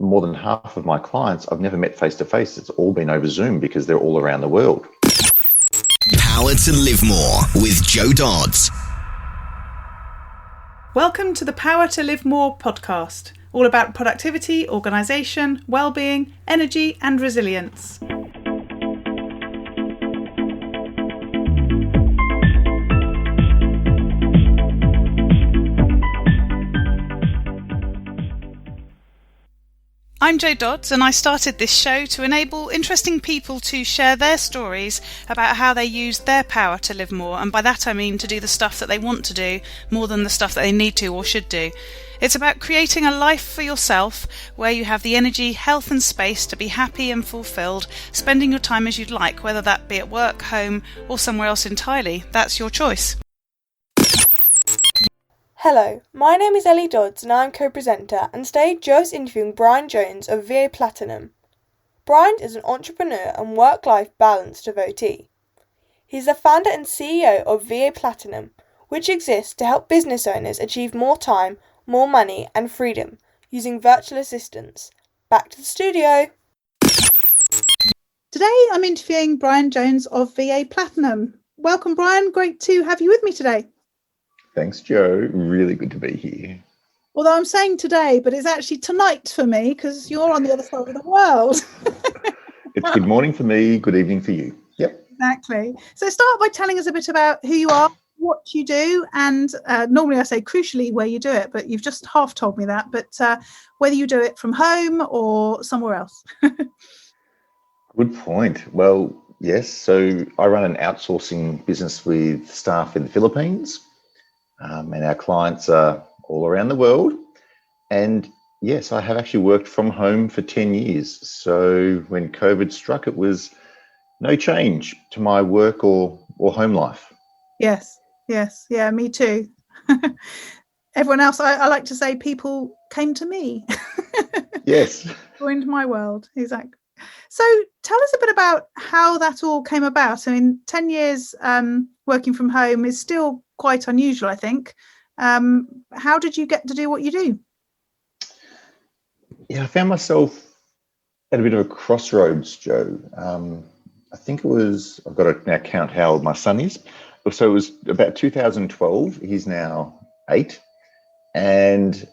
more than half of my clients I've never met face to face. It's all been over Zoom because they're all around the world. Power to Live More with Joe Dodds. Welcome to the Power to Live More podcast, all about productivity, organisation, well-being, energy and resilience. I'm Jo Dodds, and I started this show to enable interesting people to share their stories about how they use their power to live more, and by that I mean to do the stuff that they want to do more than the stuff that they need to or should do. It's about creating a life for yourself where you have the energy, health and space to be happy and fulfilled, spending your time as you'd like, whether that be at work, home or somewhere else entirely. That's your choice. Hello, my name is Ellie Dodds and I'm co-presenter, and today Joe's interviewing Brian Jones of VA Platinum. Brian is an entrepreneur and work-life balance devotee. He's the founder and CEO of VA Platinum, which exists to help business owners achieve more time, more money and freedom using virtual assistants. Back to the studio. Today I'm interviewing Brian Jones of VA Platinum. Welcome, Brian. Great to have you with me today. Thanks, Joe. Really good to be here. Although I'm saying today, but it's actually tonight for me because you're on the other side of the world. It's good morning for me, good evening for you. Yep. Exactly. So start by telling us a bit about who you are, what you do, and normally I say crucially where you do it, but you've just half told me that, but whether you do it from home or somewhere else. Good point. Well, yes. So I run an outsourcing business with staff in the Philippines. And our clients are all around the world. And yes, I have actually worked from home for 10 years. So when COVID struck, it was no change to my work or home life. Yes. Yeah, me too. Everyone else, I like to say people came to me. Yes. Joined my world. Exactly. So tell us a bit about how that all came about. I mean, 10 years working from home is still quite unusual, I think. How did you get to do what you do? Yeah, I found myself at a bit of a crossroads, Joe. I think it was, I've got to now count how old my son is. So it was about 2012. He's now 8. And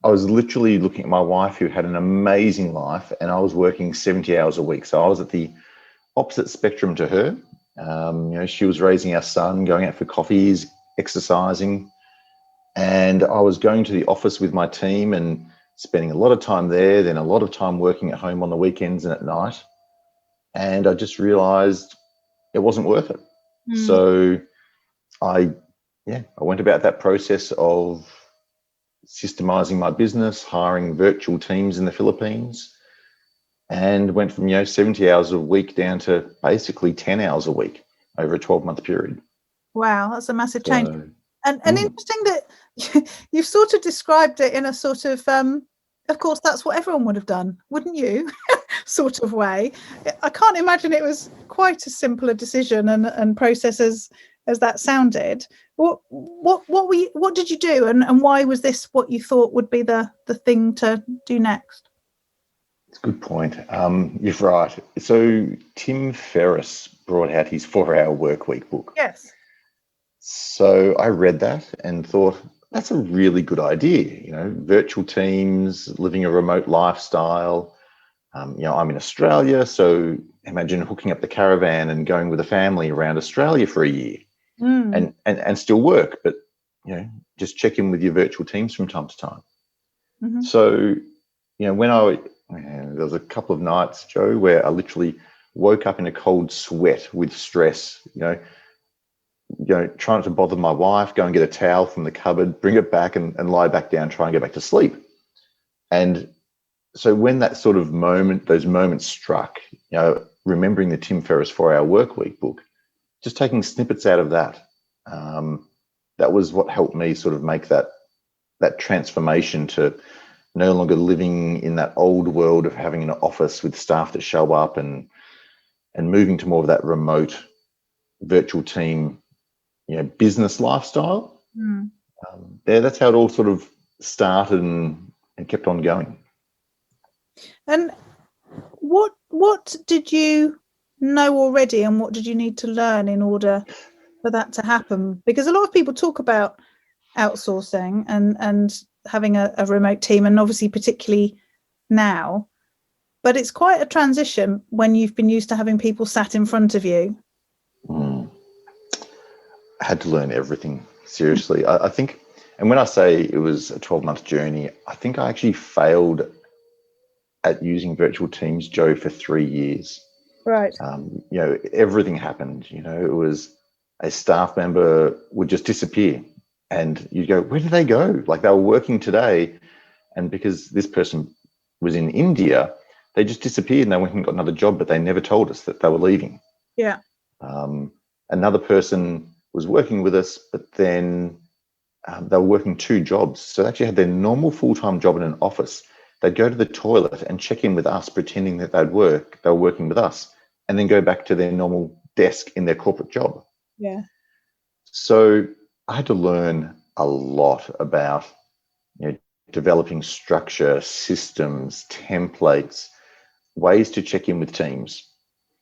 I was literally looking at my wife, who had an amazing life, and I was working 70 hours a week. So I was at the opposite spectrum to her. She was raising our son, going out for coffees, exercising, and I was going to the office with my team and spending a lot of time there, then a lot of time working at home on the weekends and at night. And I just realized it wasn't worth it. So I went about that process of systemizing my business, hiring virtual teams in the Philippines, and went from 70 hours a week down to basically 10 hours a week over a 12-month period. Wow, that's a massive change. And interesting that you've sort of described it in a sort of course, that's what everyone would have done, wouldn't you? Sort of way. I can't imagine it was quite as simple a decision and process as that sounded. What did you do, and why was this what you thought would be the thing to do next? It's a good point. You're right. So Tim Ferriss brought out his 4-Hour Workweek book. Yes. So I read that and thought, that's a really good idea. Virtual teams, living a remote lifestyle. I'm in Australia, so imagine hooking up the caravan and going with a family around Australia for a year and still work, but just check in with your virtual teams from time to time. Mm-hmm. So there was a couple of nights, Joe, where I literally woke up in a cold sweat with stress, trying not to bother my wife, go and get a towel from the cupboard, bring it back and lie back down, try and get back to sleep. And so when that sort of those moments struck, remembering the Tim Ferriss 4-Hour Workweek book, just taking snippets out of that, that was what helped me sort of make that transformation to no longer living in that old world of having an office with staff that show up and moving to more of that remote virtual team, business lifestyle. That's how it all sort of started and kept on going. And what did you know already, and what did you need to learn in order for that to happen? Because a lot of people talk about outsourcing and having a remote team, and obviously particularly now, but it's quite a transition when you've been used to having people sat in front of you. I had to learn everything, seriously. I think, and when I say it was a 12-month journey, I think I actually failed at using virtual teams, Joe, for 3 years. Right. Everything happened. It was a staff member would just disappear, and you'd go, where did they go? Like, they were working today, and because this person was in India, they just disappeared and they went and got another job, but they never told us that they were leaving. Yeah. Another person was working with us, but then they were working 2 jobs. So they actually had their normal full-time job in an office. They'd go to the toilet and check in with us, pretending that they were working with us, and then go back to their normal desk in their corporate job. Yeah. So I had to learn a lot about developing structure, systems, templates, ways to check in with teams.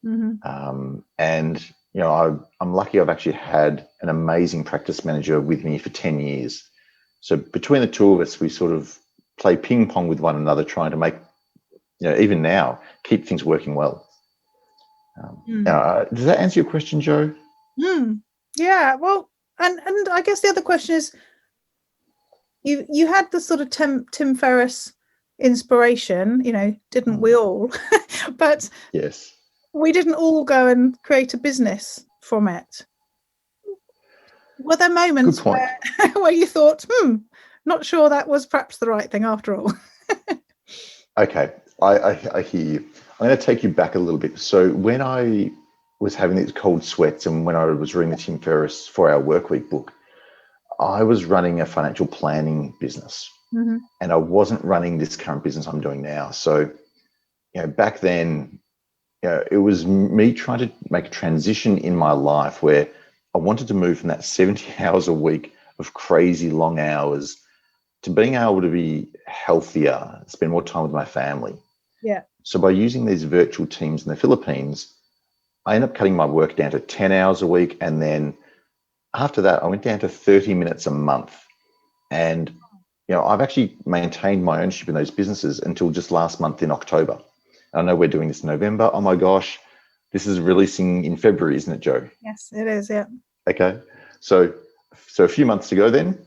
And I'm lucky I've actually had an amazing practice manager with me for 10 years. So between the two of us, we sort of play ping pong with one another, trying to make, even now, keep things working well. Does that answer your question, Joe? Yeah. Well, and I guess the other question is, you had the sort of Tim Ferriss inspiration, didn't we all? But yes, we didn't all go and create a business from it. Were there moments where you thought, not sure that was perhaps the right thing after all? Okay, I hear you. I'm going to take you back a little bit. So when I was having these cold sweats and when I was reading the Tim Ferriss 4-Hour Workweek book, I was running a financial planning business, and I wasn't running this current business I'm doing now. So, back then, it was me trying to make a transition in my life where I wanted to move from that 70 hours a week of crazy long hours to being able to be healthier, spend more time with my family. Yeah. So by using these virtual teams in the Philippines, I ended up cutting my work down to 10 hours a week. And then after that, I went down to 30 minutes a month. And, I've actually maintained my ownership in those businesses until just last month in October. I know we're doing this in November. Oh my gosh, this is releasing in February, isn't it, Joe? Yes, it is. Yeah. Okay. So a few months ago then,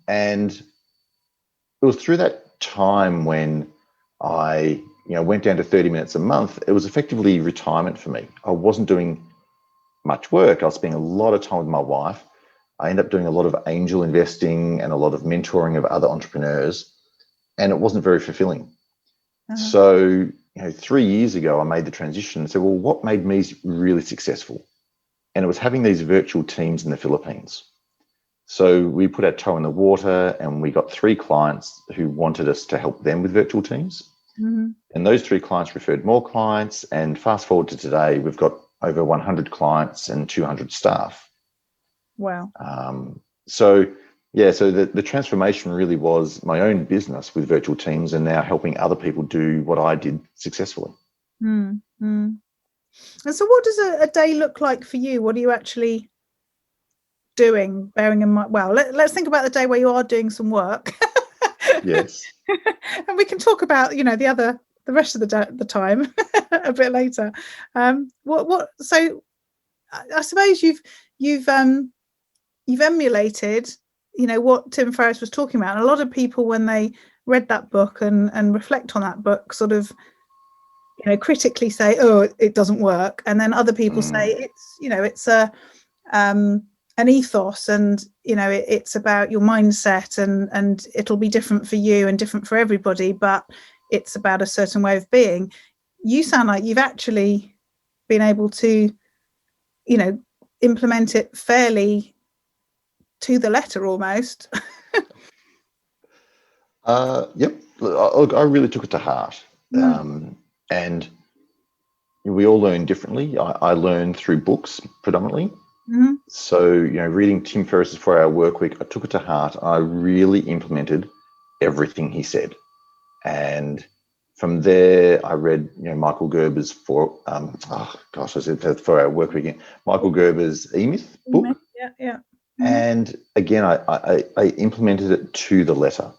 and it was through that time when I, went down to 30 minutes a month. It was effectively retirement for me. I wasn't doing much work. I was spending a lot of time with my wife. I ended up doing a lot of angel investing and a lot of mentoring of other entrepreneurs, and it wasn't very fulfilling. So, 3 years ago, I made the transition and said, well, what made me really successful? And it was having these virtual teams in the Philippines. So we put our toe in the water and we got 3 clients who wanted us to help them with virtual teams. And those 3 clients referred more clients. And fast forward to today, we've got over 100 clients and 200 staff. Wow. So the transformation really was my own business with virtual teams and now helping other people do what I did successfully. And so what does a day look like for you? What are you actually doing, bearing in mind? Well, let's think about the day where you are doing some work. Yes. And we can talk about, the rest of the time a bit later. So I suppose you've emulated, what Tim Ferriss was talking about. And a lot of people, when they read that book and reflect on that book, sort of, critically say, oh, it doesn't work. And then other people say it's an ethos and, it's about your mindset and it'll be different for you and different for everybody, but it's about a certain way of being. You sound like you've actually been able to, implement it fairly to the letter almost. Yep. Look, I really took it to heart. And we all learn differently. I learned through books predominantly. So, reading Tim Ferriss's 4-Hour Workweek, I took it to heart. I really implemented everything he said. And From there, I read, Michael Gerber's for I said for our work weekend, Michael Gerber's E-Myth book. Yeah. And again, I implemented it to the letter.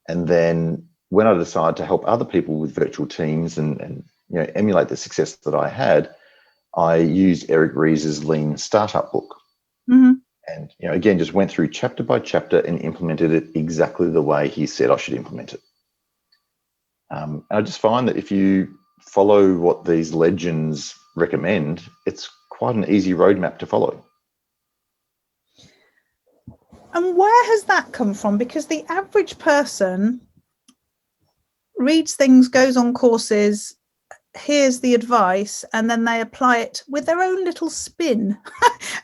And then when I decided to help other people with virtual teams and emulate the success that I had, I used Eric Ries's Lean Startup book. Mm-hmm. And, again, just went through chapter by chapter and implemented it exactly the way he said I should implement it. And I just find that if you follow what these legends recommend, it's quite an easy roadmap to follow. And where has that come from? Because the average person reads things, goes on courses, hears the advice, and then they apply it with their own little spin.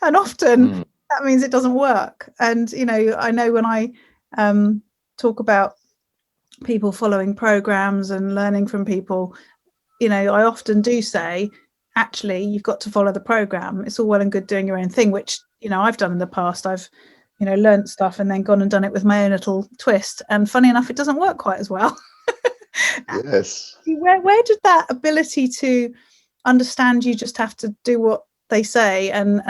And often that means it doesn't work. And, I know when I talk about people following programs and learning from people, I often do say, actually, you've got to follow the program. It's all well and good doing your own thing, which, I've done in the past. I've, learned stuff and then gone and done it with my own little twist. And funny enough, it doesn't work quite as well. Yes. Where did that ability to understand you just have to do what they say and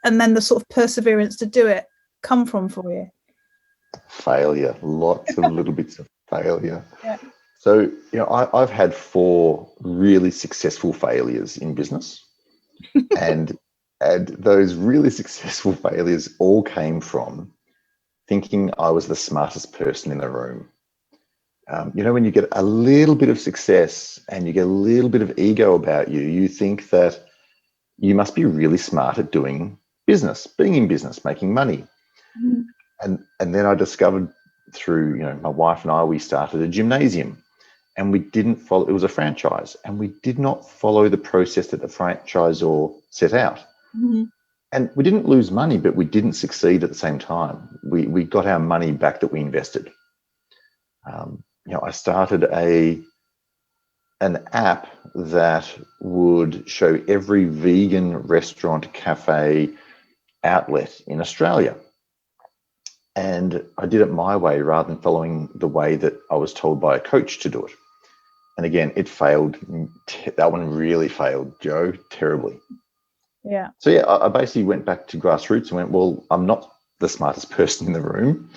then the sort of perseverance to do it come from for you? Failure, lots of little bits of failure. Yeah. So, I've had 4 really successful failures in business. and those really successful failures all came from thinking I was the smartest person in the room. When you get a little bit of success and you get a little bit of ego about you, you think that you must be really smart at doing business, being in business, making money. Mm. And then I discovered through, my wife and I, we started a gymnasium and we didn't follow, it was a franchise, and we did not follow the process that the franchisor set out. Mm-hmm. And we didn't lose money, but we didn't succeed at the same time. We got our money back that we invested. I started an app that would show every vegan restaurant, cafe, outlet in Australia. And I did it my way rather than following the way that I was told by a coach to do it. And again, it failed. That one really failed, Joe, terribly. Yeah. So yeah, I basically went back to grassroots and went, well, I'm not the smartest person in the room.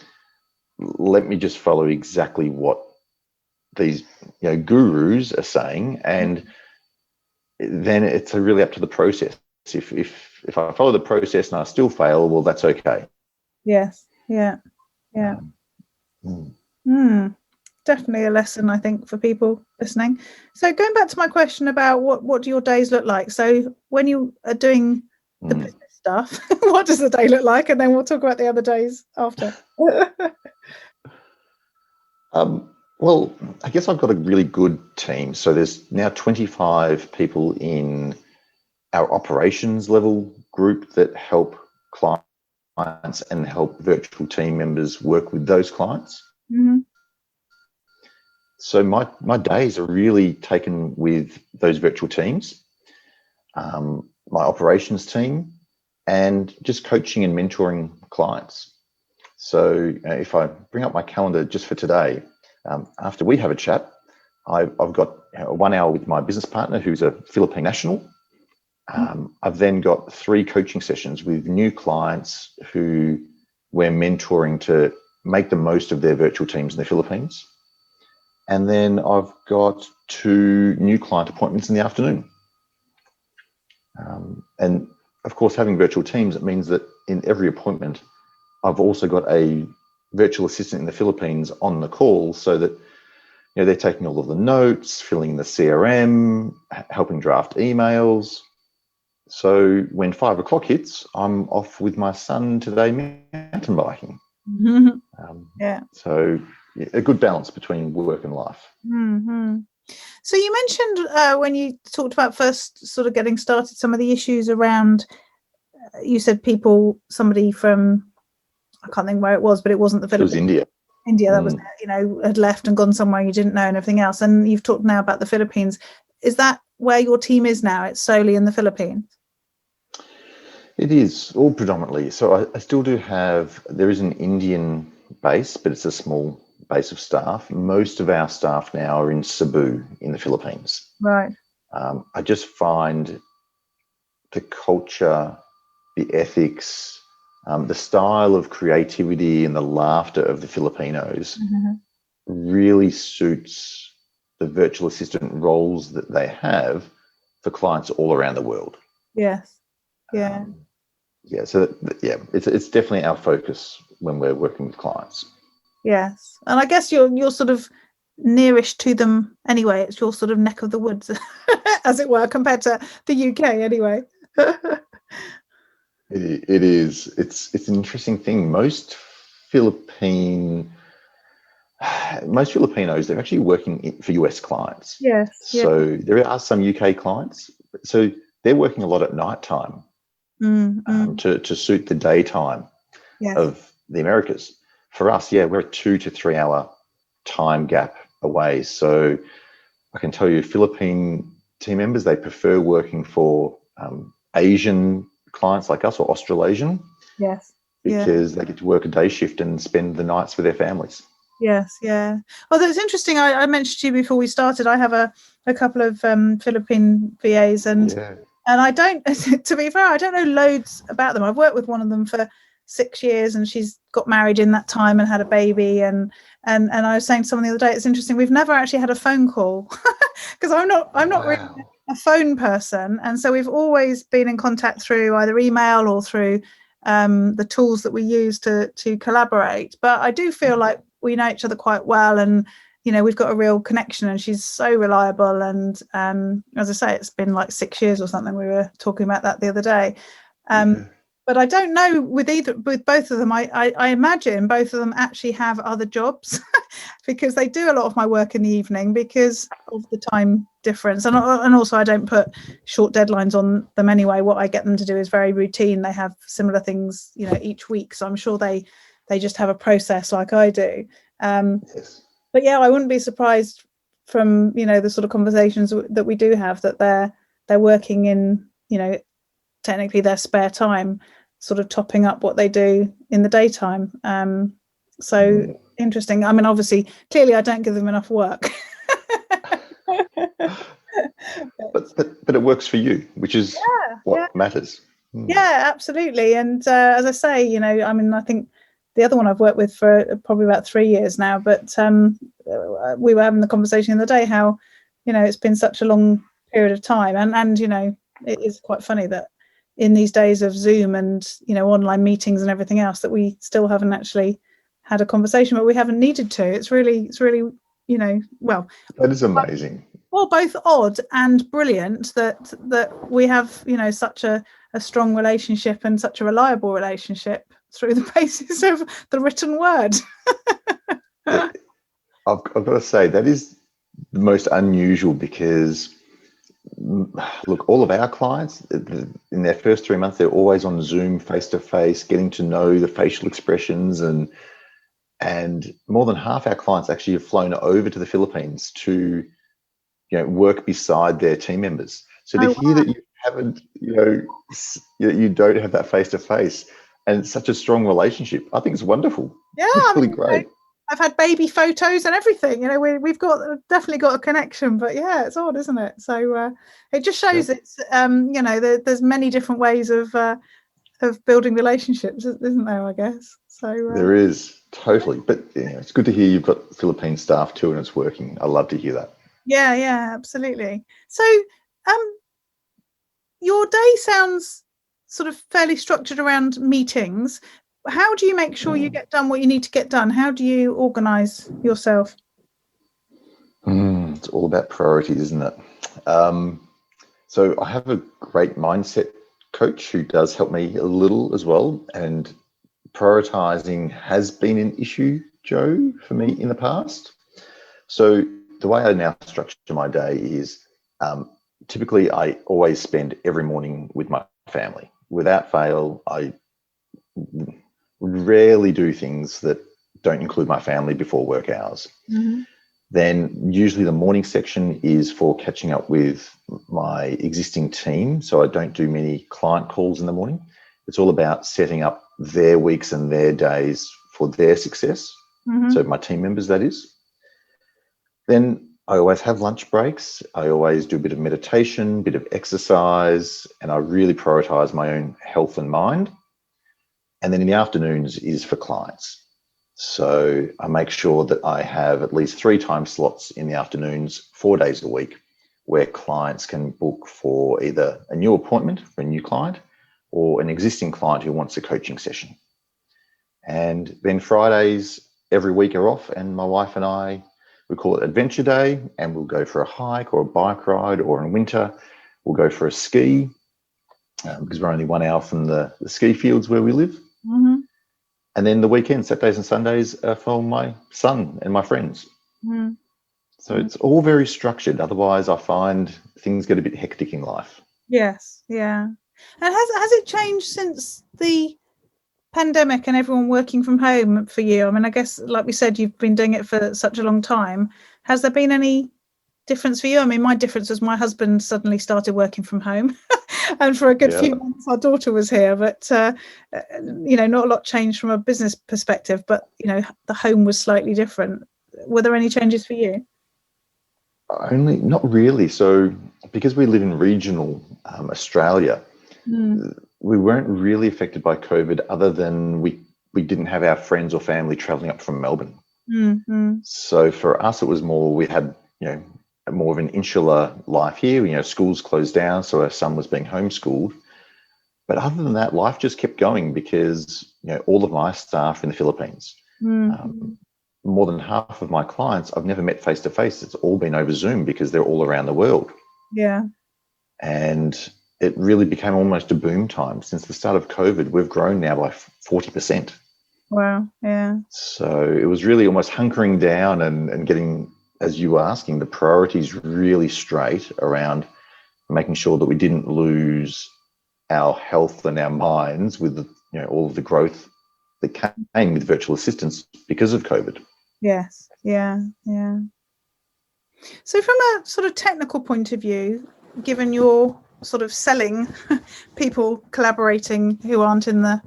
Let me just follow exactly what these gurus are saying, and then it's really up to the process. If I follow the process and I still fail, well, that's okay. Yes. Yeah. Definitely a lesson, I think, for people listening. So going back to my question about what do your days look like? So when you are doing the business stuff, what does the day look like? And then we'll talk about the other days after. Well, I guess I've got a really good team. So there's now 25 people in our operations level group that help clients and help virtual team members work with those clients. Mm-hmm. So my days are really taken with those virtual teams, my operations team, and just coaching and mentoring clients. So if I bring up my calendar just for today, after we have a chat, I've got 1 hour with my business partner who's a Philippine national. I've then got 3 coaching sessions with new clients who we're mentoring to make the most of their virtual teams in the Philippines. And then I've got 2 new client appointments in the afternoon. And of course, having virtual teams, it means that in every appointment, I've also got a virtual assistant in the Philippines on the call, so that they're taking all of the notes, filling the CRM, helping draft emails. So when 5 o'clock hits, I'm off with my son today mountain biking. Yeah. So a good balance between work and life. Mm-hmm. So you mentioned when you talked about first sort of getting started, some of the issues around, you said somebody from, I can't think where it was, but it wasn't the Philippines. It was India, that was, had left and gone somewhere you didn't know and everything else. And you've talked now about the Philippines. Is that where your team is now? It's solely in the Philippines? It is, all predominantly. So I still do there is an Indian base, but it's a small base of staff. Most of our staff now are in Cebu in the Philippines. Right. I just find the culture, the ethics, the style of creativity and the laughter of the Filipinos really suits the virtual assistant roles that they have for clients all around the world. Yes. Yeah. It's definitely our focus when we're working with clients. Yes, and I guess you're sort of nearish to them anyway. It's your sort of neck of the woods, as it were, compared to the UK anyway. It is. It's an interesting thing. Most Filipinos, they're actually working for US clients. Yes. So there are some UK clients. So they're working a lot at night time to suit the daytime of the Americas. For us, we're a 2 to 3 hour time gap away. So I can tell you, Philippine team members, they prefer working for Asian clients like us, or Australasian. Yes. Because they get to work a day shift and spend the nights with their families. Yes, yeah. Well, that's interesting. I mentioned to you before we started, I have a couple of Philippine VAs, and I don't, to be fair, I don't know loads about them. I've worked with one of them for 6 years, and she's got married in that time and had a baby, and I was saying to someone the other day, it's interesting, we've never actually had a phone call because I'm not really a phone person, and so we've always been in contact through either email or through the tools that we use to collaborate. But I do feel like we know each other quite well, and we've got a real connection, and she's so reliable, and as I say, it's been like 6 years or something. We were talking about that the other day. But I don't know with both of them. I imagine both of them actually have other jobs because they do a lot of my work in the evening because of the time difference. And also I don't put short deadlines on them anyway. What I get them to do is very routine. They have similar things, each week. So I'm sure they just have a process like I do. But I wouldn't be surprised from, the sort of conversations that we do have that they're working in, technically their spare time, sort of topping up what they do in the daytime. So interesting. I mean, obviously, clearly I don't give them enough work. but it works for you, which is what matters. Yeah, absolutely. And as I say, I think the other one I've worked with for probably about 3 years now, but we were having the conversation the other day how, it's been such a long period of time. And it is quite funny that in these days of Zoom and, online meetings and everything else, that we still haven't actually had a conversation, but we haven't needed to. It's really, well. That is amazing. Well, both odd and brilliant that we have, such a strong relationship and such a reliable relationship through the basis of the written word. I've got to say, that is the most unusual because, look, all of our clients, in their first 3 months, they're always on Zoom face-to-face, getting to know the facial expressions, and more than half our clients actually have flown over to the Philippines to work beside their team members. So to hear that you haven't, you don't have that face-to-face, and it's such a strong relationship, I think it's wonderful. Yeah, it's really great. I've had baby photos and everything. We've definitely got a connection. But it's odd, isn't it? So it just shows it's there's many different ways of building relationships, isn't there? I guess so. There is, totally. But it's good to hear you've got Philippine staff too, and it's working. I love to hear that. Yeah, absolutely. So your day sounds sort of fairly structured around meetings. How do you make sure you get done what you need to get done? How do you organise yourself? It's all about priorities, isn't it? So I have a great mindset coach who does help me a little as well. And prioritising has been an issue, Joe, for me in the past. So the way I now structure my day is typically I always spend every morning with my family. Without fail, I rarely do things that don't include my family before work hours. Then usually the morning section is for catching up with my existing team. So I don't do many client calls in the morning. It's all about setting up their weeks and their days for their success. So my team members, that is. Then I always have lunch breaks. I always do a bit of meditation, a bit of exercise, and I really prioritize my own health and mind. And then in the afternoons is for clients. So I make sure that I have at least 3 time slots in the afternoons, 4 days a week, where clients can book for either a new appointment for a new client or an existing client who wants a coaching session. And then Fridays every week are off, and my wife and I, we call it Adventure Day, and we'll go for a hike or a bike ride, or in winter, we'll go for a ski because we're only 1 hour from the ski fields where we live. And then the weekends, Saturdays and Sundays, are for my son and my friends. So it's all very structured. Otherwise, I find things get a bit hectic in life. Yes, yeah. And has it changed since the pandemic and everyone working from home for you? I mean, I guess, like we said, you've been doing it for such a long time. Has there been any difference for you? I mean, my difference was my husband suddenly started working from home. And for a good few months, our daughter was here. But, not a lot changed from a business perspective. But, the home was slightly different. Were there any changes for you? Not really. So because we live in regional Australia, we weren't really affected by COVID other than we didn't have our friends or family traveling up from Melbourne. So for us, it was more, we had, more of an insular life here. Schools closed down, so our son was being homeschooled. But other than that, life just kept going because, all of my staff in the Philippines, more than half of my clients I've never met face to face. It's all been over Zoom because they're all around the world. Yeah. And it really became almost a boom time. Since the start of COVID, we've grown now by 40%. Wow. Yeah. So it was really almost hunkering down and getting, as you were asking, the priorities really straight around making sure that we didn't lose our health and our minds with all of the growth that came with virtual assistants because of COVID. Yes. Yeah. Yeah. So from a sort of technical point of view, given your sort of selling people collaborating who aren't in the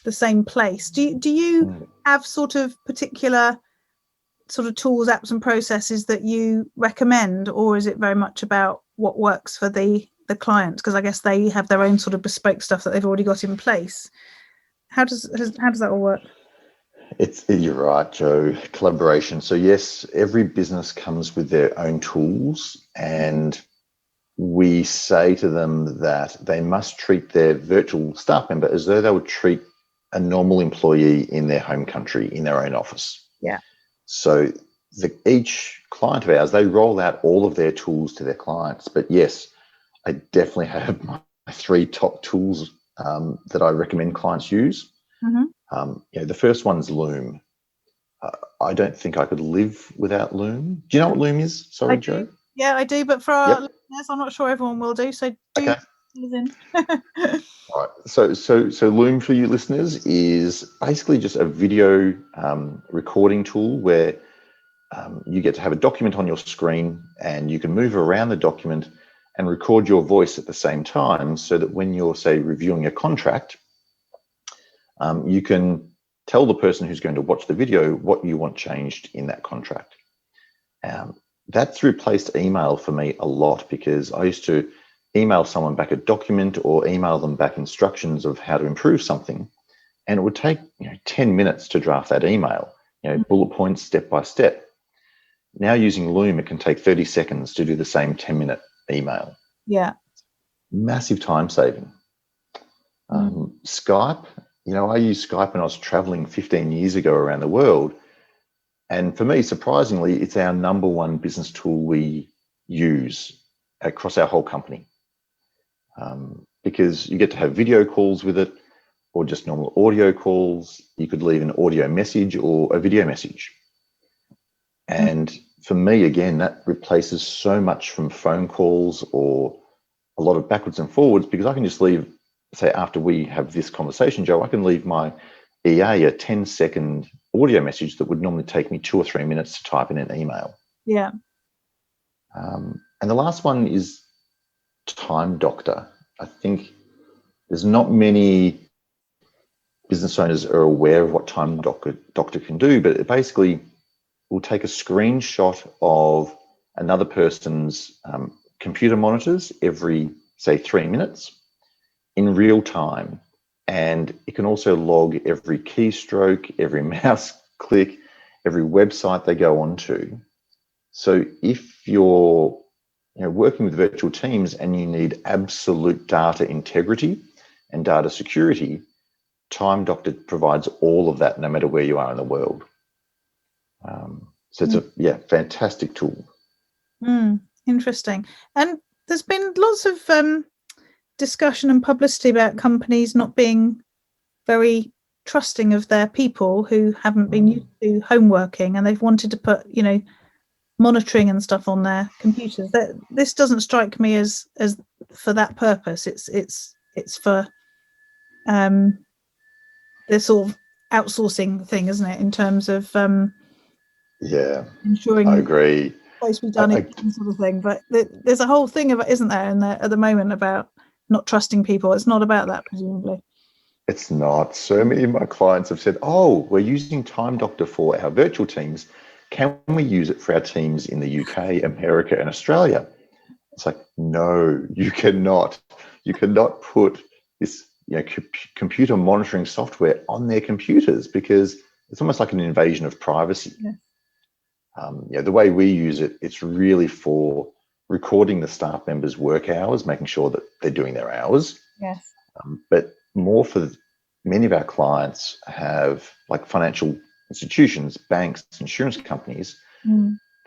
same place, do you have sort of particular sort of tools, apps and processes that you recommend, or is it very much about what works for the client? Because I guess they have their own sort of bespoke stuff that they've already got in place. How does that all work? You're right, Joe. Collaboration. So yes, every business comes with their own tools, and we say to them that they must treat their virtual staff member as though they would treat a normal employee in their home country, in their own office. Yeah. So each client of ours, they roll out all of their tools to their clients. But yes, I definitely have my 3 top tools that I recommend clients use. The first one's Loom. I don't think I could live without Loom. Do you know what Loom is? Sorry, Joe. Yeah, I do, but for our listeners, I'm not sure everyone will do. So do listen. All right. So Loom for you listeners is basically just a video recording tool where you get to have a document on your screen and you can move around the document and record your voice at the same time, so that when you're, say, reviewing a contract, you can tell the person who's going to watch the video what you want changed in that contract. That's replaced email for me a lot, because I used to email someone back a document or email them back instructions of how to improve something, and it would take 10 minutes to draft that email, bullet points, step by step. Now using Loom, it can take 30 seconds to do the same 10-minute email. Yeah. Massive time saving. Skype, I used Skype when I was traveling 15 years ago around the world. And for me, surprisingly, it's our number one business tool we use across our whole company, because you get to have video calls with it, or just normal audio calls. You could leave an audio message or a video message. And for me, again, that replaces so much from phone calls or a lot of backwards and forwards, because I can just leave, say, after we have this conversation, Joe, I can leave my EA a 10-second audio message that would normally take me 2 or 3 minutes to type in an email. Yeah. And the last one is Time Doctor. I think there's not many business owners are aware of what Time Doctor can do, but it basically will take a screenshot of another person's computer monitors every, say, 3 minutes in real time. And it can also log every keystroke, every mouse click, every website they go onto. So if you're working with virtual teams and you need absolute data integrity and data security, Time Doctor provides all of that no matter where you are in the world. So it's a fantastic tool. Interesting. And there's been lots of discussion and publicity about companies not being very trusting of their people who haven't been used to home working, and they've wanted to put monitoring and stuff on their computers. This doesn't strike me as for that purpose. It's for this sort of outsourcing thing, isn't it, in terms of ensuring I agree supposed to be done sort of thing. But there's a whole thing about, isn't there, at the moment, about not trusting people. It's not about that, presumably. It's not. So many of my clients have said, oh, we're using Time Doctor for our virtual teams. Can we use it for our teams in the UK, America, and Australia? It's like, no, you cannot. You cannot put this computer monitoring software on their computers, because it's almost like an invasion of privacy. The way we use it, it's really for recording the staff members' work hours, making sure that they're doing their hours. Yes. But more for many of our clients have, like, financial institutions, banks, insurance companies.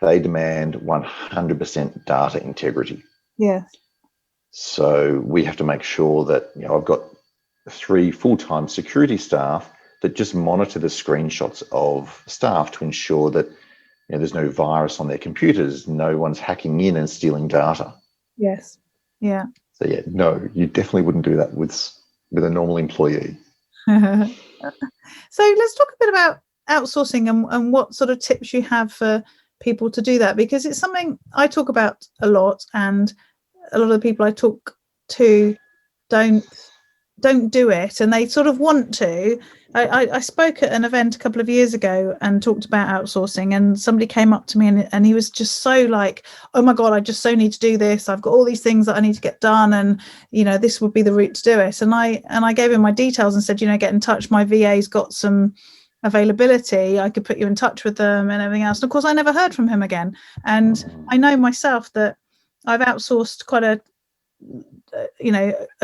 They demand 100% data integrity. Yes. So we have to make sure that, I've got 3 full-time security staff that just monitor the screenshots of staff to ensure that there's no virus on their computers, no one's hacking in and stealing data. Yes. Yeah. So no, you definitely wouldn't do that with a normal employee. So let's talk a bit about outsourcing and what sort of tips you have for people to do that, because it's something I talk about a lot, and a lot of the people I talk to don't do it, and they sort of want to. I spoke at an event a couple of years ago and talked about outsourcing, and somebody came up to me and he was just so like, oh my God, I just so need to do this. I've got all these things that I need to get done, and this would be the route to do it. And I gave him my details and said, get in touch. My VA's got some availability. I could put you in touch with them and everything else. And of course, I never heard from him again. And I know myself that I've outsourced quite a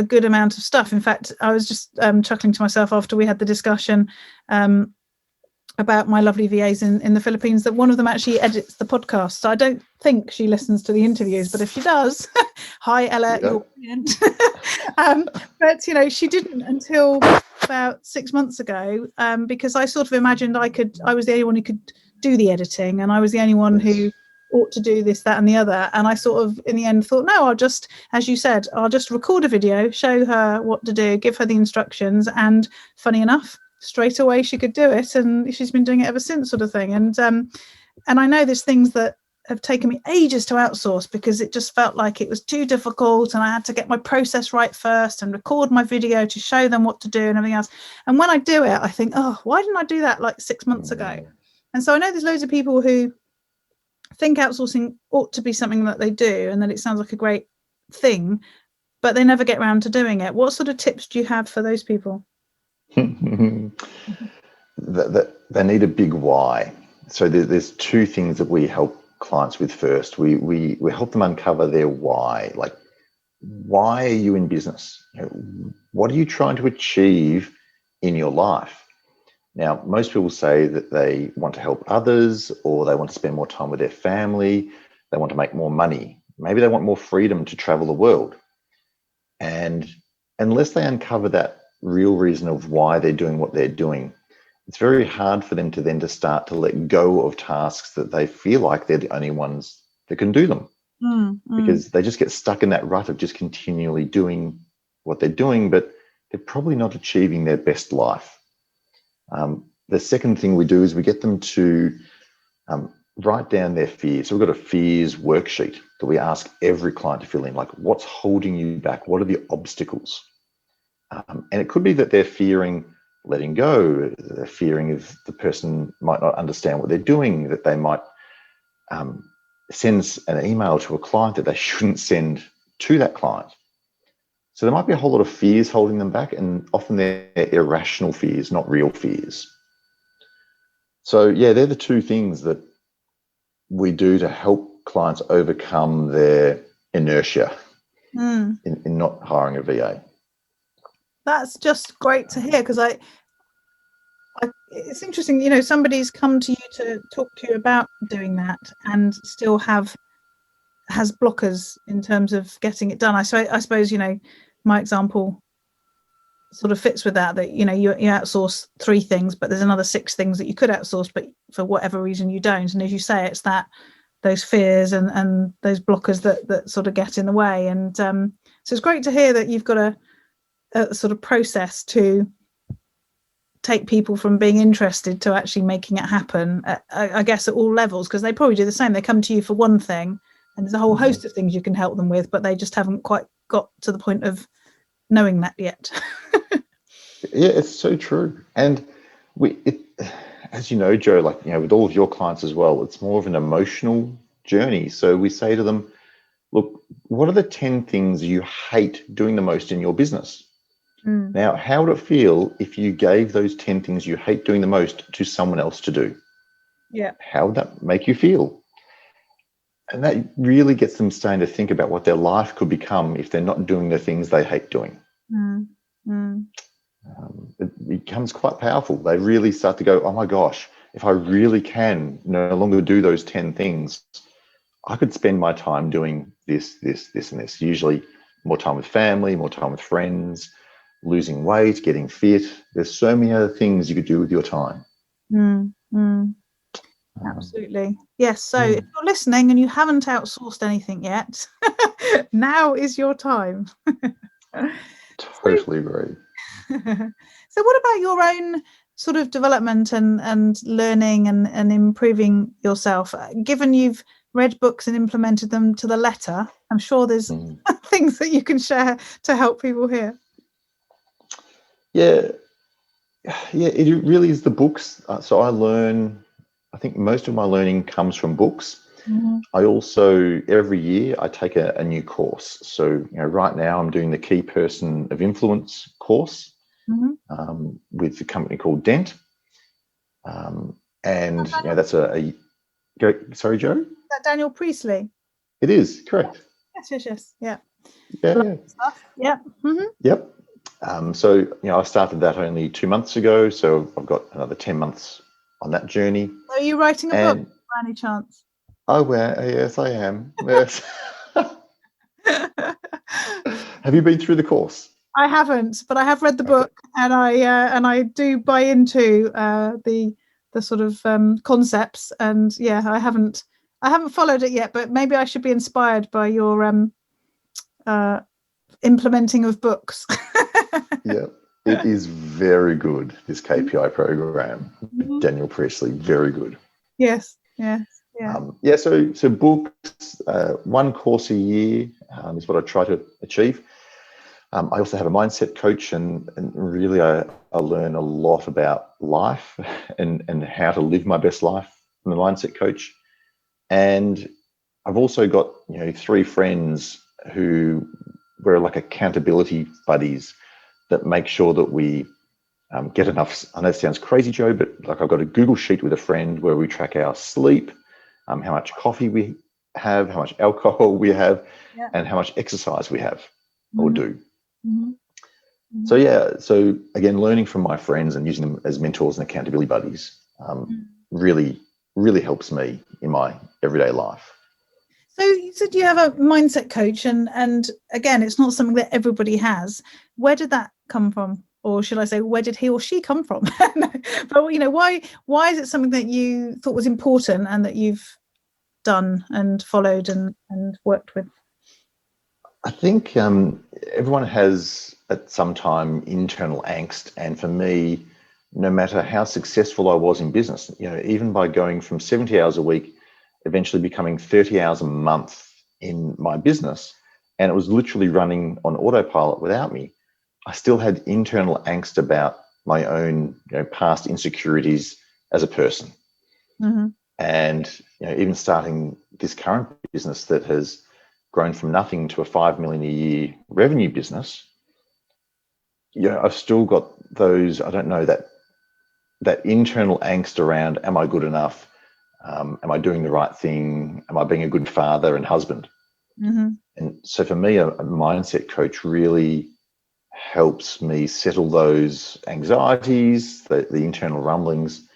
good amount of stuff. In fact, I was just chuckling to myself after we had the discussion about my lovely VAs in the Philippines, that one of them actually edits the podcast. So I don't think she listens to the interviews, but if she does, hi Ella, you're brilliant. But she didn't until about 6 months ago, because I sort of imagined I was the only one who could do the editing, and I was the only one who ought to do this, that and the other. And I sort of in the end thought, no, I'll just, as you said, I'll just record a video, show her what to do, give her the instructions, and funny enough, straight away she could do it, and she's been doing it ever since, sort of thing. And I know there's things that have taken me ages to outsource because it just felt like it was too difficult, and I had to get my process right first and record my video to show them what to do and everything else. And when I do it, I think, oh, why didn't I do that like 6 months ago? And so I know there's loads of people who think outsourcing ought to be something that they do and that it sounds like a great thing, but they never get around to doing it. What sort of tips do you have for those people? They need a big why. So there's 2 things that we help clients with first. We help them uncover their why. Like, why are you in business? What are you trying to achieve in your life? Now, most people say that they want to help others, or they want to spend more time with their family. They want to make more money. Maybe they want more freedom to travel the world. And unless they uncover that real reason of why they're doing what they're doing, it's very hard for them to then start to let go of tasks that they feel like they're the only ones that can do them. Because they just get stuck in that rut of just continually doing what they're doing, but they're probably not achieving their best life. The second thing we do is we get them to write down their fears. So we've got a fears worksheet that we ask every client to fill in, like, what's holding you back? What are the obstacles? And it could be that they're fearing letting go, the fearing of the person might not understand what they're doing, that they might send an email to a client that they shouldn't send to that client. So there might be a whole lot of fears holding them back, and often they're irrational fears, not real fears. So yeah, they're the two things that we do to help clients overcome their inertia in not hiring a VA. That's just great to hear, because it's interesting, you know, somebody's come to you to talk to you about doing that and still has blockers in terms of getting it done. I suppose, you know, my example sort of fits with that you know, you outsource 3 things, but there's another 6 things that you could outsource, but for whatever reason you don't. And as you say, it's those fears and those blockers that sort of get in the way. And so it's great to hear that you've got a sort of process to take people from being interested to actually making it happen, I guess at all levels, because they probably do the same. They come to you for one thing and there's a whole host of things you can help them with, but they just haven't quite got to the point of knowing that yet. Yeah, it's so true. And as you know, Joe, like, you know, with all of your clients as well, it's more of an emotional journey. So we say to them, look, what are the 10 things you hate doing the most in your business? Now, how would it feel if you gave those 10 things you hate doing the most to someone else to do? Yeah. How would that make you feel? And that really gets them starting to think about what their life could become if they're not doing the things they hate doing. It becomes quite powerful. They really start to go, oh my gosh, if I really can no longer do those 10 things, I could spend my time doing this, this, this, and this. Usually more time with family, more time with friends, losing weight, getting fit. There's so many other things you could do with your time. Absolutely. Yes. So if you're listening and you haven't outsourced anything yet, now is your time. Totally agree. So what about your own sort of development and learning and improving yourself? Given you've read books and implemented them to the letter, I'm sure there's things that you can share to help people here. Yeah, it really is the books. So I think most of my learning comes from books. I also, every year, I take a new course. So, you know, right now I'm doing the Key Person of Influence course with a company called Dent. And, you know, that's sorry, Joe? Is that Daniel Priestley? It is, correct. Yes. Yeah. Yeah. Yep. So, you know, I started that only 2 months ago. So I've got another 10 months on that journey. Are you writing a book by any chance? Oh, well, yes, I am. Yes. Have you been through the course? I haven't, but I have read the book, and I do buy into the sort of concepts. And yeah, I haven't followed it yet, but maybe I should be inspired by your implementing of books. Yeah, it is very good, this KPI program. Daniel Priestley, very good. Yes. So books, 1 course a year is what I try to achieve. I also have a mindset coach, and really I learn a lot about life and how to live my best life from the mindset coach. And I've also got, you know, 3 friends who we're like accountability buddies that make sure that we get enough. I know it sounds crazy, Joe, but like I've got a Google sheet with a friend where we track our sleep, how much coffee we have, how much alcohol we have, and how much exercise we have or do. So yeah, so again, learning from my friends and using them as mentors and accountability buddies really, really helps me in my everyday life. So you said you have a mindset coach, and again, it's not something that everybody has. Where did that come from? Or should I say, where did he or she come from? But, you know, why is it something that you thought was important and that you've done and followed and worked with? I think everyone has at some time internal angst. And for me, no matter how successful I was in business, you know, even by going from 70 hours a week, eventually becoming 30 hours a month in my business, and it was literally running on autopilot without me, I still had internal angst about my own past insecurities as a person. Mm-hmm. And even starting this current business that has grown from nothing to a 5 million a year revenue business, I've still got those, I don't know, that internal angst around, am I good enough? Am I doing the right thing? Am I being a good father and husband? Mm-hmm. And so for me, a mindset coach really helps me settle those anxieties, the internal rumblings,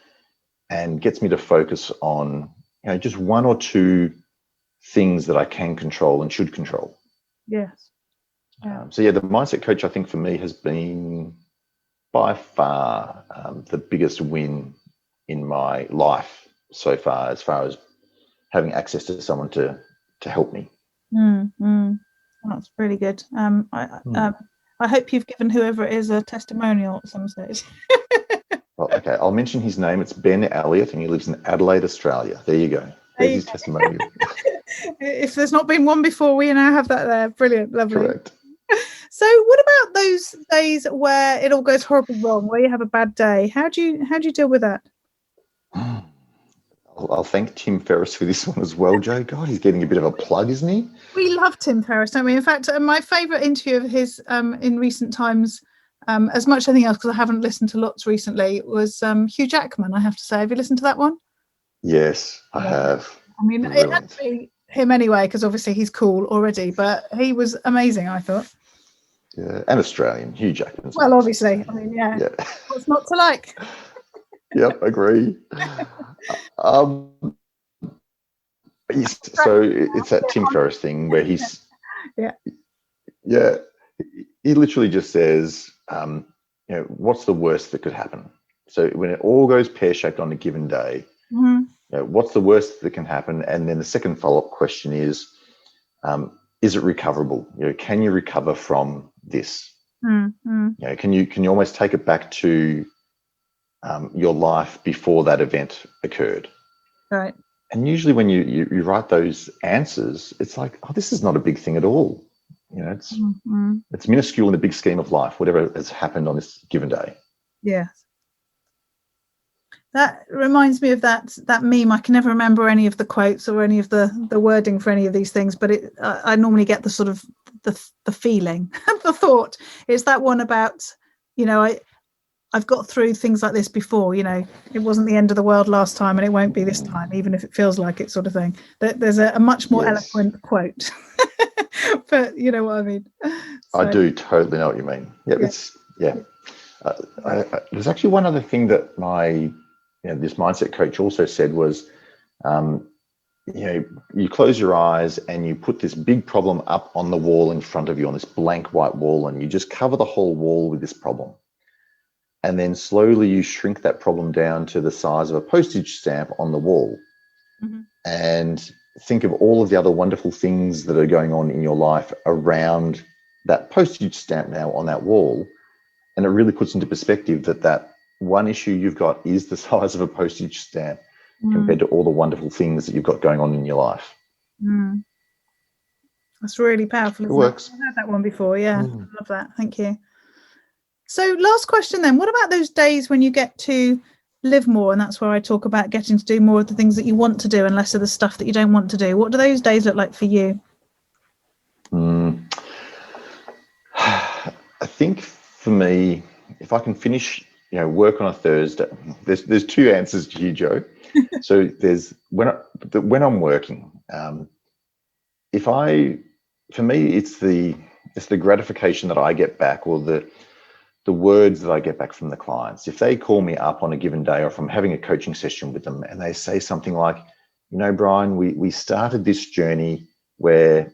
and gets me to focus on just one or two things that I can control and should control. Yes. Yeah. So the mindset coach, I think for me, has been by far the biggest win in my life so far as having access to someone to help me. That's really good. I hope you've given whoever it is a testimonial at some stage. Well, okay, I'll mention his name. It's Ben Elliott, and he lives in Adelaide, Australia. There you go. There's his testimonial. If there's not been one before, we now have that there. Brilliant, lovely. Correct. So what about those days where it all goes horribly wrong, where you have a bad day? How do you deal with that? I'll thank Tim Ferriss for this one as well, Joe. God, he's getting a bit of a plug, isn't he? We love Tim Ferriss, don't we? In fact, my favourite interview of his in recent times, as much as anything else, because I haven't listened to lots recently, was Hugh Jackman, I have to say. Have you listened to that one? Yes, I have. I mean, it had to be him anyway, because obviously he's cool already, but he was amazing, I thought. Yeah, and Australian, Hugh Jackman. Well, obviously. I mean, yeah. What's not to like? Yep, agree. So it's that Tim Ferriss thing where he's he literally just says, what's the worst that could happen? So when it all goes pear-shaped on a given day, what's the worst that can happen? And then the second follow-up question is it recoverable? Can you recover from this? Can you almost take it back to your life before that event occurred? Right. And usually when you write those answers, it's like, oh, this is not a big thing at all. It's minuscule in the big scheme of life, whatever has happened on this given day. Yes. That reminds me of that meme. I can never remember any of the quotes or any of the wording for any of these things, but I normally get the sort of the feeling, the thought. It's that one about, I've got through things like this before, it wasn't the end of the world last time and it won't be this time, even if it feels like it, sort of thing. There's a much more eloquent quote, but you know what I mean. So, I do totally know what you mean. There's actually one other thing that this mindset coach also said was, you close your eyes and you put this big problem up on the wall in front of you, on this blank white wall, and you just cover the whole wall with this problem. And then slowly you shrink that problem down to the size of a postage stamp on the wall. And think of all of the other wonderful things that are going on in your life around that postage stamp now on that wall. And it really puts into perspective that one issue you've got is the size of a postage stamp compared to all the wonderful things that you've got going on in your life. That's really powerful. It works. I've heard that one before. I love that. Thank you. So last question then, what about those days when you get to live more? And that's where I talk about getting to do more of the things that you want to do and less of the stuff that you don't want to do. What do those days look like for you? I think for me, if I can finish, work on a Thursday, there's two answers to you, Joe. So there's when I'm working, for me, it's the gratification that I get back, or the words that I get back from the clients. If they call me up on a given day, or if I'm having a coaching session with them and they say something like, Brian, we started this journey where,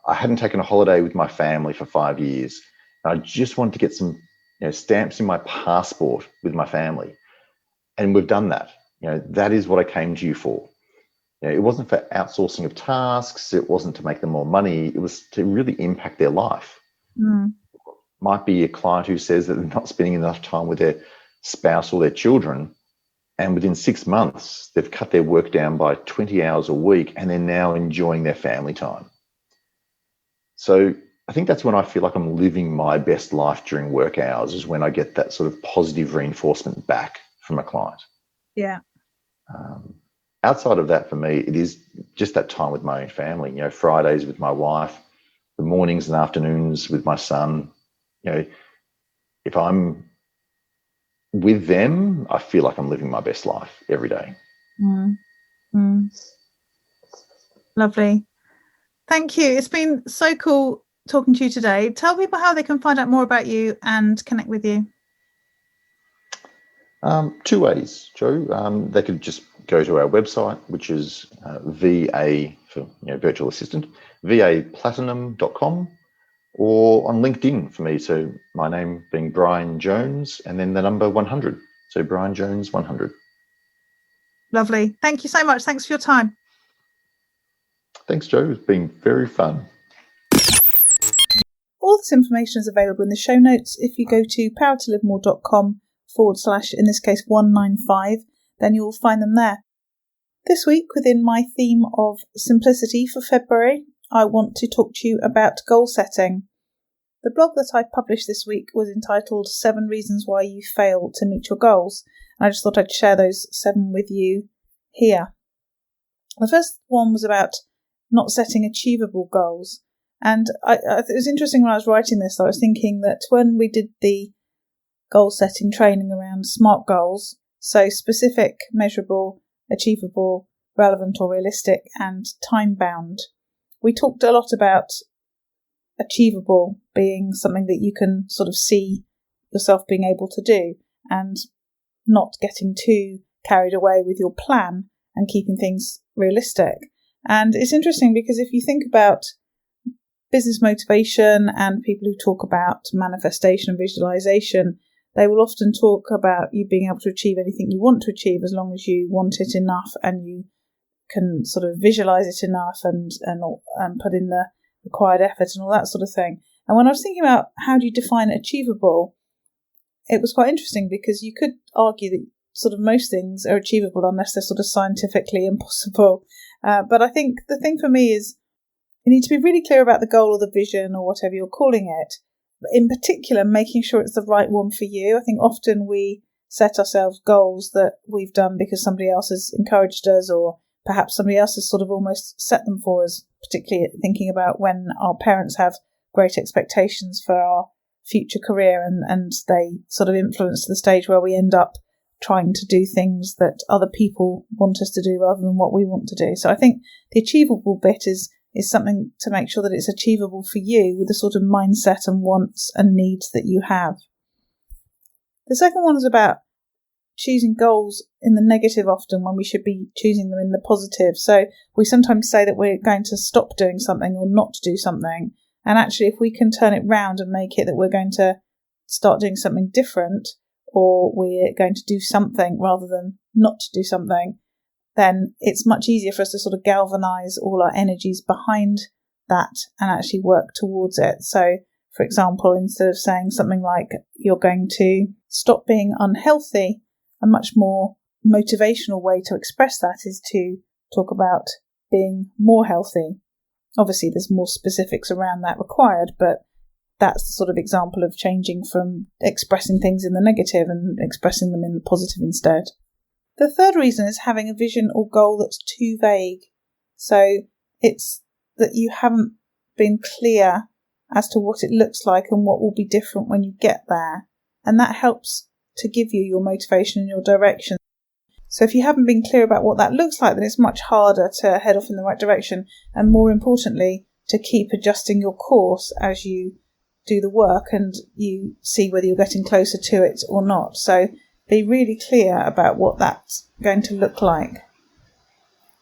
I hadn't taken a holiday with my family for 5 years. And I just wanted to get some, stamps in my passport with my family. And we've done that. That is what I came to you for. It wasn't for outsourcing of tasks. It wasn't to make them more money. It was to really impact their life. Might be a client who says that they're not spending enough time with their spouse or their children, and within 6 months they've cut their work down by 20 hours a week and they're now enjoying their family time. So I think that's when I feel like I'm living my best life during work hours, is when I get that sort of positive reinforcement back from a client. Yeah. Outside of that, for me, it is just that time with my own family. You know, Fridays with my wife, the mornings and afternoons with my son. You know, if I'm with them, I feel like I'm living my best life every day. Lovely. Thank you. It's been so cool talking to you today. Tell people how they can find out more about you and connect with you. Two ways, Joe. They could just go to our website, which is VA for virtual assistant, vaplatinum.com, or on LinkedIn for me. So my name being Brian Jones, and then the number 100. So Brian Jones 100. Lovely. Thank you so much. Thanks for your time. Thanks, Joe. It's been very fun. All this information is available in the show notes. If you go to powertolivemore.com / in this case 195, then you'll find them there. This week, within my theme of simplicity for February, I want to talk to you about goal setting. The blog that I published this week was entitled 7 Reasons Why You Fail to Meet Your Goals. And I just thought I'd share those 7 with you here. The first one was about not setting achievable goals. And it was interesting when I was writing this, I was thinking that when we did the goal setting training around SMART goals, so specific, measurable, achievable, relevant or realistic, and time bound, we talked a lot about achievable being something that you can sort of see yourself being able to do, and not getting too carried away with your plan and keeping things realistic. And it's interesting because if you think about business motivation and people who talk about manifestation and visualization, they will often talk about you being able to achieve anything you want to achieve as long as you want it enough and you can sort of visualize it enough and put in the required effort and all that sort of thing. And when I was thinking about how do you define achievable, it was quite interesting because you could argue that sort of most things are achievable unless they're sort of scientifically impossible. But I think the thing for me is you need to be really clear about the goal or the vision or whatever you're calling it. But in particular, making sure it's the right one for you. I think often we set ourselves goals that we've done because somebody else has encouraged us, or perhaps somebody else has sort of almost set them for us, particularly thinking about when our parents have great expectations for our future career and they sort of influence the stage where we end up trying to do things that other people want us to do rather than what we want to do. So I think the achievable bit is something to make sure that it's achievable for you with the sort of mindset and wants and needs that you have. The second one is about choosing goals in the negative often when we should be choosing them in the positive. So we sometimes say that we're going to stop doing something or not do something. And actually, if we can turn it round and make it that we're going to start doing something different, or we're going to do something rather than not do something, then it's much easier for us to sort of galvanize all our energies behind that and actually work towards it. So, for example, instead of saying something like you're going to stop being unhealthy, a much more motivational way to express that is to talk about being more healthy. Obviously, there's more specifics around that required, but that's the sort of example of changing from expressing things in the negative and expressing them in the positive instead. The third reason is having a vision or goal that's too vague. So it's that you haven't been clear as to what it looks like and what will be different when you get there. And that helps to give you your motivation and your direction. So if you haven't been clear about what that looks like, then it's much harder to head off in the right direction. And more importantly, to keep adjusting your course as you do the work and you see whether you're getting closer to it or not. So be really clear about what that's going to look like.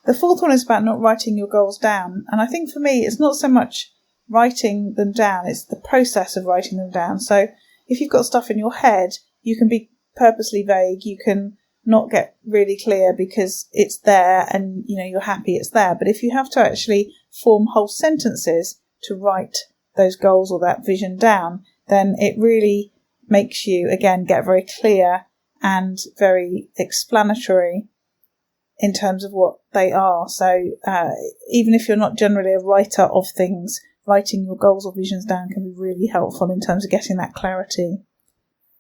The fourth one is about not writing your goals down. And I think for me, it's not so much writing them down, it's the process of writing them down. So if you've got stuff in your head, you can be purposely vague. You can not get really clear because it's there and you're happy it's there. But if you have to actually form whole sentences to write those goals or that vision down, then it really makes you, again, get very clear and very explanatory in terms of what they are. So even if you're not generally a writer of things, writing your goals or visions down can be really helpful in terms of getting that clarity.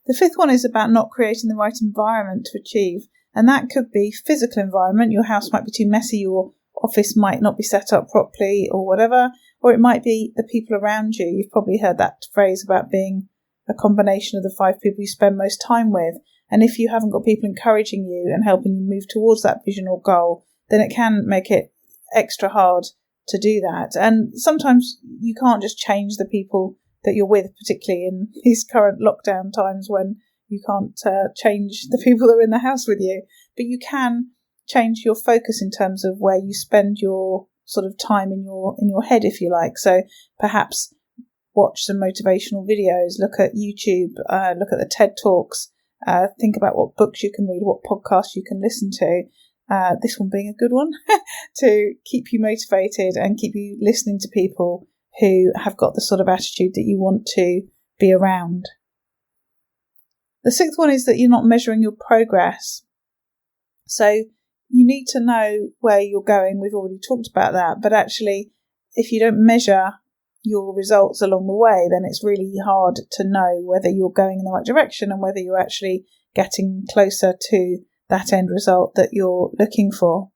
The fifth one is about not creating the right environment to achieve. And that could be physical environment. Your house might be too messy, your office might not be set up properly or whatever. Or it might be the people around you. You've probably heard that phrase about being a combination of the 5 people you spend most time with. And if you haven't got people encouraging you and helping you move towards that vision or goal, then it can make it extra hard to do that. And sometimes you can't just change the people that you're with, particularly in these current lockdown times when you can't change the people that are in the house with you. But you can change your focus in terms of where you spend your sort of time in your head, if you like. So perhaps watch some motivational videos, look at YouTube, look at the TED Talks, think about what books you can read, what podcasts you can listen to. This one being a good one to keep you motivated and keep you listening to people who have got the sort of attitude that you want to be around. The sixth one is that you're not measuring your progress. So you need to know where you're going. We've already talked about that. But actually, if you don't measure your results along the way, then it's really hard to know whether you're going in the right direction and whether you're actually getting closer to that end result that you're looking for.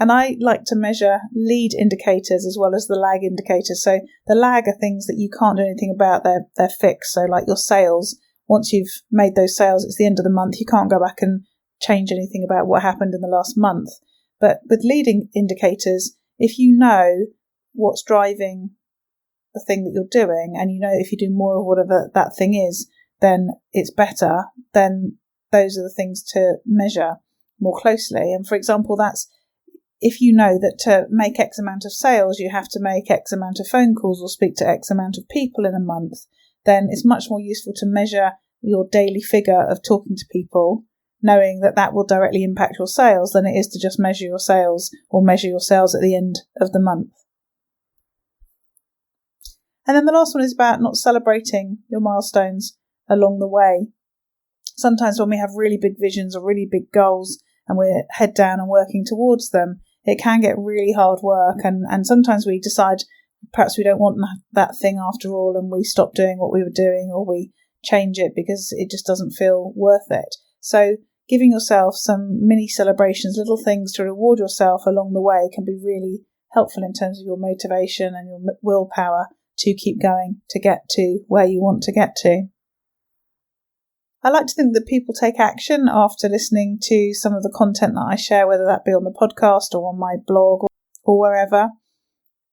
And I like to measure lead indicators as well as the lag indicators. So the lag are things that you can't do anything about. They're fixed. So like your sales, once you've made those sales, it's the end of the month. You can't go back and change anything about what happened in the last month. But with leading indicators, if you know what's driving the thing that you're doing, and you know if you do more of whatever that thing is, then it's better, then those are the things to measure more closely. And for example, that's if you know that to make X amount of sales, you have to make X amount of phone calls or speak to X amount of people in a month, then it's much more useful to measure your daily figure of talking to people, knowing that that will directly impact your sales, than it is to just measure your sales or measure your sales at the end of the month. And then the last one is about not celebrating your milestones along the way. Sometimes when we have really big visions or really big goals and we're head down and working towards them, it can get really hard work. And sometimes we decide perhaps we don't want that thing after all, and we stop doing what we were doing, or we change it because it just doesn't feel worth it. So giving yourself some mini celebrations, little things to reward yourself along the way, can be really helpful in terms of your motivation and your willpower to keep going to get to where you want to get to. I like to think that people take action after listening to some of the content that I share, whether that be on the podcast or on my blog or wherever.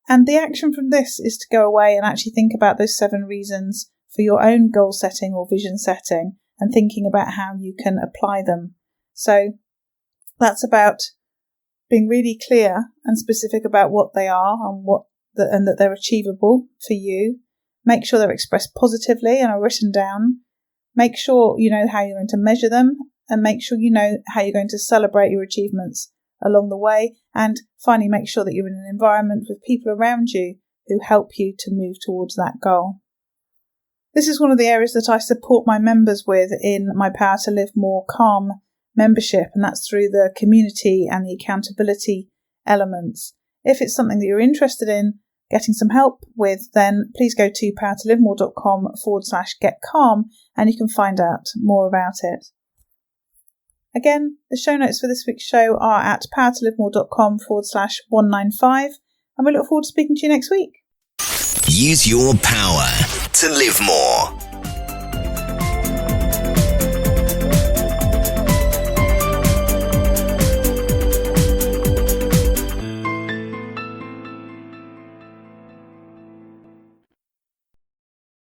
And the action from this is to go away and actually think about those 7 reasons for your own goal setting or vision setting, and thinking about how you can apply them. So that's about being really clear and specific about what they are and that they're achievable for you. Make sure they're expressed positively and are written down. Make sure you know how you're going to measure them, and make sure you know how you're going to celebrate your achievements along the way. And finally, make sure that you're in an environment with people around you who help you to move towards that goal. This is one of the areas that I support my members with in my Power to Live More Calm membership, and that's through the community and the accountability elements. If it's something that you're interested in getting some help with, then please go to powertolivemore.com/getcalm and you can find out more about it. Again, the show notes for this week's show are at powertolivemore.com/195, and we look forward to speaking to you next week. Use your power to live more.